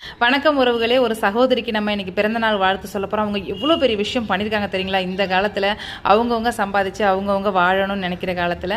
வணக்கம் உறவுகளே. ஒரு சகோதரிக்கு நம்ம இன்னைக்கு பிறந்தநாள் வாழ்த்து சொல்ல போகிறோம். அவங்க எவ்வளோ பெரிய விஷயம் பண்ணியிருக்காங்க தெரியுங்களா? இந்த காலத்தில் அவங்கவுங்க சம்பாதிச்சு அவங்கவுங்க வாழணும்னு நினைக்கிற காலத்தில்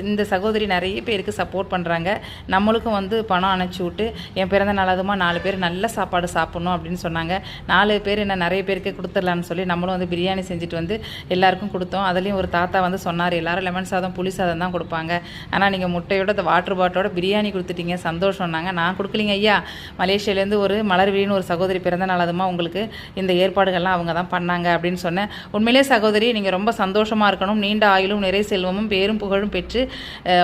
இந்த சகோதரி நிறைய பேருக்கு சப்போர்ட் பண்ணுறாங்க. நம்மளுக்கும் பணம் அனுப்பிச்சி விட்டு என் பிறந்த நாள் அதுமா 4 பேர் நல்ல சாப்பாடு சாப்பிட்ணும் அப்படின்னு சொன்னாங்க. 4 பேர் என்ன நிறைய பேருக்கு கொடுத்துடலான்னு சொல்லி நம்மளும் பிரியாணி செஞ்சுட்டு எல்லாருக்கும் கொடுத்தோம். அதுலேயும் ஒரு தாத்தா சொன்னார், எல்லாரும் லெமன் சாதம் புளி சாதம் தான் கொடுப்பாங்க, ஆனால் நீங்கள் முட்டையோட வாட்டர் பாட்டோட பிரியாணி கொடுத்துட்டீங்க, சந்தோஷம்னாங்க. நான் கொடுக்கலிங்க ஐயா, மலேசியாவிலேருந்து ஒரு மலர்விழின்னு ஒரு சகோதரி பிறந்த நாள் அதுமா உங்களுக்கு இந்த ஏற்பாடுகள்லாம் அவங்க தான் பண்ணாங்க அப்படின்னு சொன்னேன். உண்மையிலே சகோதரி, நீங்கள் ரொம்ப சந்தோஷமாக இருக்கணும், நீண்ட ஆயுளும் நிறை செல்வமும் பேரும் புகழும் பெற்று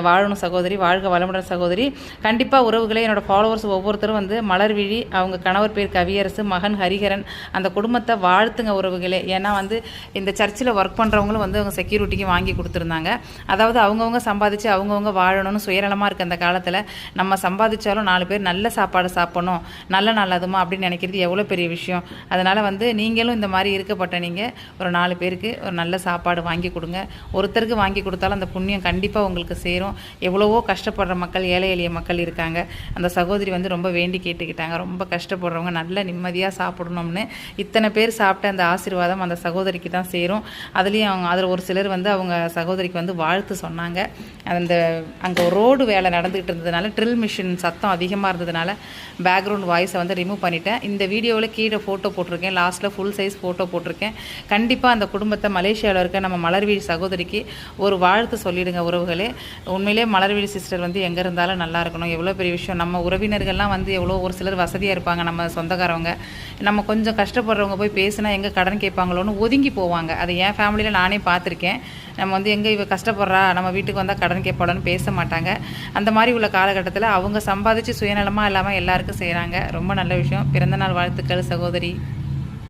வாழணும் சகோதரி, வாழ்க வளமுடன் சகோதரி. கண்டிப்பாக உறவுகளே, என்னோடய ஃபாலோவர்ஸ் ஒவ்வொருத்தரும் மலர்விழி, அவங்க கணவர் பேர் கவியரசு, மகன் ஹரிஹரன், அந்த குடும்பத்தை வாழ்த்துங்க உறவுகளே. ஏன்னா இந்த சர்ச்சில் ஒர்க் பண்ணுறவங்களும் அவங்க செக்யூரிட்டிக்கு வாங்கி கொடுத்துருந்தாங்க. அதாவது அவங்கவுங்க சம்பாதிச்சு அவங்கவுங்க வாழணும்னு சுயநலமாக இருக்க அந்த காலத்தில் நம்ம சம்பாதிச்சாலும் 4 பேர் நல்ல சாப்பாடு சாப்பிடணும், நல்ல நல்லதுமா அப்படின்னு நினைக்கிறது எவ்வளோ பெரிய விஷயம். அதனால் நீங்களும் இந்த மாதிரி இருக்கப்பட்ட நீங்கள் ஒரு 4 பேருக்கு ஒரு நல்ல சாப்பாடு வாங்கி கொடுங்க. ஒருத்தருக்கு வாங்கி கொடுத்தாலும் அந்த புண்ணியம் கண்டிப்பாக உங்களுக்கு சேரும். எவ்வளவோ கஷ்டப்படுற மக்கள், ஏழை எளிய மக்கள் இருக்காங்க. அந்த சகோதரி ரொம்ப வேண்டி கேட்டுக்கிட்டாங்க, ரொம்ப கஷ்டப்படுறவங்க நல்ல நிம்மதியாக சாப்பிடணும்னு. இத்தனை பேர் சாப்பிட்ட அந்த ஆசீர்வாதம் அந்த சகோதரிக்கு தான் சேரும். அதுலேயும் அதில் ஒரு சிலர் அவங்க சகோதரிக்கு வாழ்த்து சொன்னாங்க. அங்கே ரோடு வேலை நடந்துகிட்டு இருந்ததுனால ட்ரில் மிஷின் சத்தம் அதிகமாக இருந்ததுனால பேக்ரவுண்ட் வாய்ஸை ரிமூவ் பண்ணிட்டேன். இந்த வீடியோவில் கீழே ஃபோட்டோ போட்டிருக்கேன், லாஸ்ட்டில் ஃபுல் சைஸ் ஃபோட்டோ போட்டிருக்கேன். கண்டிப்பாக அந்த குடும்பத்தை, மலேசியாவில் இருக்க நம்ம மலர்விழி சகோதரிக்கு ஒரு வாழ்த்து சொல்லிவிடுங்க உறவுகளே. உண்மையிலே மலர்விழி சிஸ்டர் எங்கே இருந்தாலும் நல்லா இருக்கணும். எவ்வளோ பெரிய விஷயம். நம்ம உறவினர்கள்லாம் எவ்வளோ ஒரு சிலர் வசதியாக இருப்பாங்க, நம்ம சொந்தக்காரவங்க, நம்ம கொஞ்சம் கஷ்டப்படுறவங்க போய் பேசினா எங்கே கடன் கேட்பாங்களோன்னு ஒதுங்கி போவாங்க. அது என் ஃபேமிலியில் நானே பார்த்துருக்கேன். நம்ம எங்கே இவ கஷ்டப்படுறா, நம்ம வீட்டுக்கு வந்தால் கடன் கேட்பாளன்னு பேச மாட்டாங்க. அந்த மாதிரி உள்ள காலகட்டத்தில் அவங்க சம்பாதிச்சு சுயநலமாக இல்லாமல் எல்லாருக்கும் செய்கிறாங்க. ரொம்ப நல்ல விஷயம். பிறந்தநாள் வாழ்த்துக்கள் சகோதரி.